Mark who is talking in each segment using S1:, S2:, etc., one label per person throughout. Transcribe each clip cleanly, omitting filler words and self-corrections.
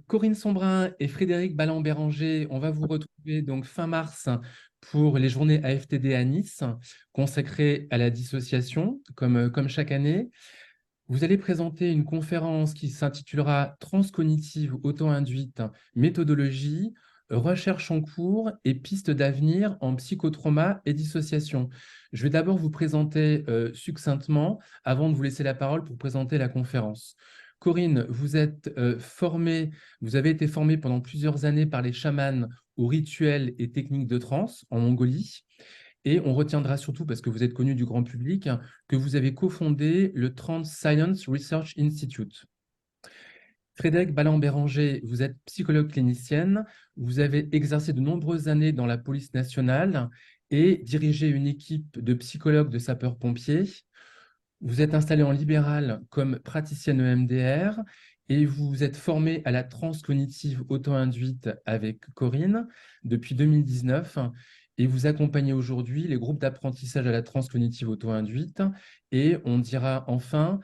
S1: Corinne Sombrin et Frédéric Balland-Béranger, on va vous retrouver donc fin mars pour les journées AFTD à Nice, consacrées à la dissociation, comme chaque année. Vous allez présenter une conférence qui s'intitulera Transcognitive auto-induite, méthodologie, recherche en cours et pistes d'avenir en psychotrauma et dissociation. Je vais d'abord vous présenter succinctement avant de vous laisser la parole pour présenter la conférence. Corinne, vous avez été formée pendant plusieurs années par les chamans aux rituels et techniques de transe en Mongolie. Et on retiendra surtout, parce que vous êtes connu du grand public, que vous avez cofondé le Trans Science Research Institute. Frédéric Balland-Béranger, vous êtes psychologue clinicienne, vous avez exercé de nombreuses années dans la police nationale et dirigé une équipe de psychologues de sapeurs-pompiers. Vous êtes installé en libéral comme praticienne EMDR et vous vous êtes formé à la transcognitive auto-induite avec Corinne depuis 2019 et vous accompagnez aujourd'hui les groupes d'apprentissage à la transcognitive auto-induite et on dira enfin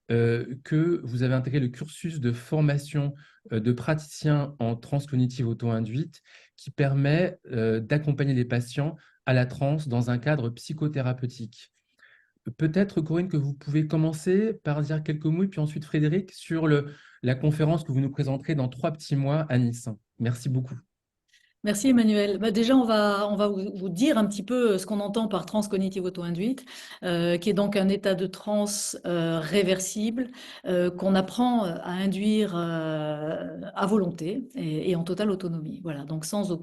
S1: que vous avez intégré le cursus de formation de praticien en transcognitive auto-induite qui permet d'accompagner les patients à la transe dans un cadre psychothérapeutique. Peut-être, Corinne, que vous pouvez commencer par dire quelques mots, et puis ensuite Frédéric, sur la conférence que vous nous présenterez dans 3 petits mois à Nice. Merci beaucoup.
S2: Merci Emmanuel. Bah, déjà, on va vous dire un petit peu ce qu'on entend par transe cognitive auto-induite, qui est donc un état de transe réversible qu'on apprend à induire à volonté et en totale autonomie. Voilà, donc sans un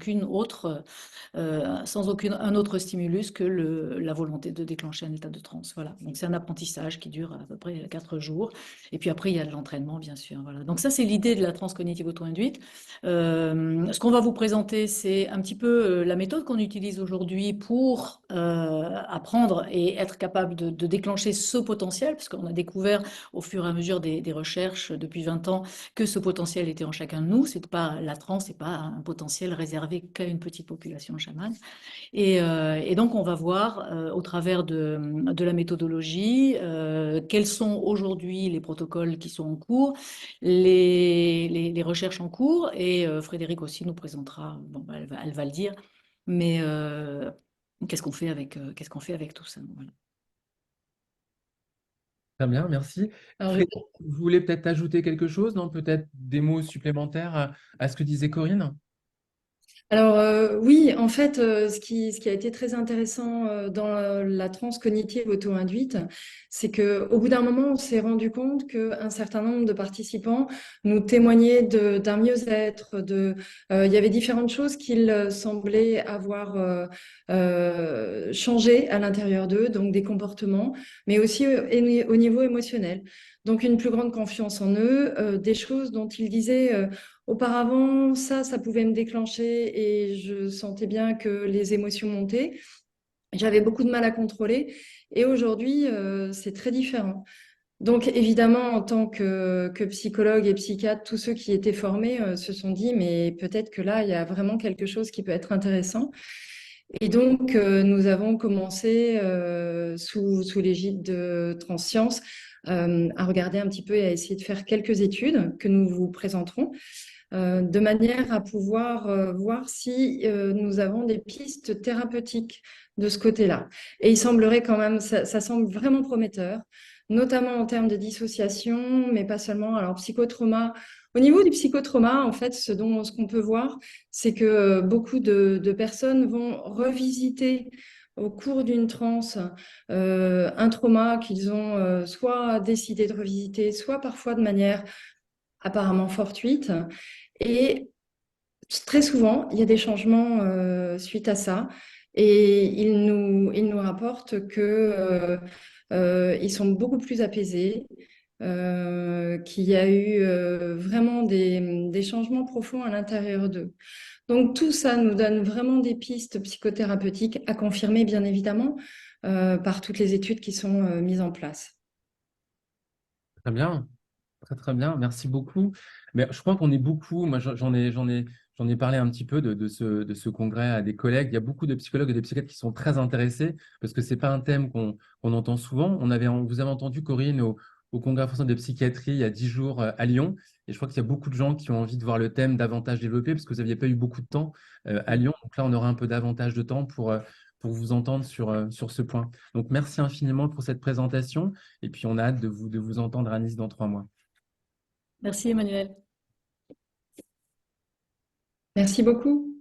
S2: autre stimulus que la volonté de déclencher un état de transe. Voilà, donc c'est un apprentissage qui dure à peu près 4 jours. Et puis après, il y a de l'entraînement, bien sûr. Voilà, donc ça, c'est l'idée de la transe cognitive auto-induite. Ce qu'on va vous présenter, c'est un petit peu la méthode qu'on utilise aujourd'hui pour apprendre et être capable de déclencher ce potentiel, parce qu'on a découvert au fur et à mesure des recherches depuis 20 ans que ce potentiel était en chacun de nous. C'est pas la transe, c'est pas un potentiel réservé qu'à une petite population chamane. Et donc, on va voir au travers de la méthodologie quels sont aujourd'hui les protocoles qui sont en cours, les recherches en cours. Et Frédéric aussi nous présentera, bon, bah, elle va le dire, mais qu'est-ce qu'on fait avec tout ça? Voilà.
S1: Très bien, merci.
S2: Alors,
S1: Frédéric, vous voulez peut-être ajouter quelque chose, non? Peut-être des mots supplémentaires à ce que disait Corinne?
S3: Oui, en fait, ce qui a été très intéressant dans la transe cognitive auto-induite, c'est qu'au bout d'un moment, on s'est rendu compte qu'un certain nombre de participants nous témoignaient d'un mieux-être, il y avait différentes choses qu'ils semblaient avoir changé à l'intérieur d'eux, donc des comportements, mais aussi au niveau émotionnel. Donc une plus grande confiance en eux, des choses dont ils disaient auparavant, ça pouvait me déclencher et je sentais bien que les émotions montaient. J'avais beaucoup de mal à contrôler et aujourd'hui, c'est très différent. Donc évidemment, en tant que psychologue et psychiatre, tous ceux qui étaient formés se sont dit, mais peut-être que là, il y a vraiment quelque chose qui peut être intéressant. Et donc, nous avons commencé sous l'égide de Transsciences à regarder un petit peu et à essayer de faire quelques études que nous vous présenterons de manière à pouvoir voir si nous avons des pistes thérapeutiques de ce côté-là. Et il semblerait quand même, ça semble vraiment prometteur, notamment en termes de dissociation, mais pas seulement. Alors, psychotrauma. Au niveau du psychotrauma, en fait, ce qu'on peut voir, c'est que beaucoup de personnes vont revisiter au cours d'une transe un trauma qu'ils ont soit décidé de revisiter, soit parfois de manière apparemment fortuite. Et très souvent, il y a des changements suite à ça. Et ils nous rapportent que ils sont beaucoup plus apaisés, qu'il y a eu vraiment des changements profonds à l'intérieur d'eux. Donc tout ça nous donne vraiment des pistes psychothérapeutiques à confirmer, bien évidemment, par toutes les études qui sont mises en place.
S1: Très bien, très très bien, merci beaucoup. Mais je crois qu'on est beaucoup, moi j'en ai parlé un petit peu de ce congrès à des collègues. Il y a beaucoup de psychologues et de psychiatres qui sont très intéressés parce que ce n'est pas un thème qu'on entend souvent. Vous avez entendu, Corinne, au Congrès français de psychiatrie il y a 10 jours à Lyon. Et je crois qu'il y a beaucoup de gens qui ont envie de voir le thème davantage développé parce que vous n'aviez pas eu beaucoup de temps à Lyon. Donc là, on aura un peu davantage de temps pour vous entendre sur ce point. Donc, merci infiniment pour cette présentation. Et puis, on a hâte de vous entendre à Nice dans 3 mois.
S2: Merci Emmanuel.
S3: Merci beaucoup.